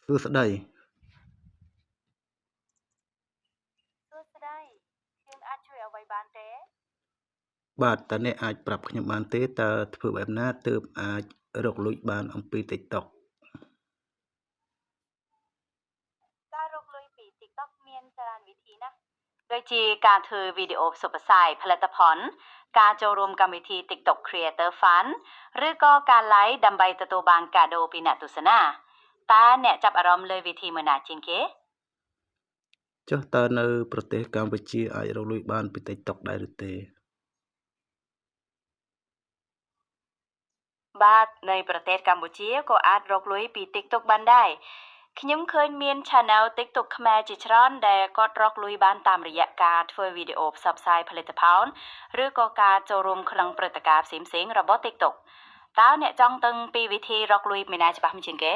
សួស្តីយើងអាចជួយអ្វីបានទេ បាទតើអ្នកអាចប្រាប់ខ្ញុំបានទេតើធ្វើបែបណាទើបអាចរកលុយបានអំពី TikTok ការរកលុយពី TikTok មានច្រើនវិធីណាស់ដូចជាការធ្វើវីដេអូផ្សព្វផ្សាយផលិតផលការចូលរួមកម្មវិធី TikTok Creator Fund ឬក៏ការ Live ដើម្បីទទួលបានកាដូពីអ្នកទស្សនាតើអ្នកចាប់អារម្មណ៍លើវិធីមួយណាជាងគេ ចុះតើនៅប្រទេសកម្ពុជាអាចរកលុយបានពី TikTok ដែរឬទេបាទនៅប្រទេសកម្ពុជាក៏អាចរកលុយពី TikTok បានដែរខ្ញុំឃើញមាន Channel TikTok ខ្មែរជាច្រើនដែលគាត់រកលុយបានតាមរយៈការធ្វើវីដេអូផ្សព្វផ្សាយផលិតផលឬក៏ការចូលរួមក្នុងព្រឹត្តិការណ៍ផ្សេងៗរបស់ TikTok តើអ្នកចង់ដឹងពីវិធីរកលុយមួយណាច្បាស់ជាងគេ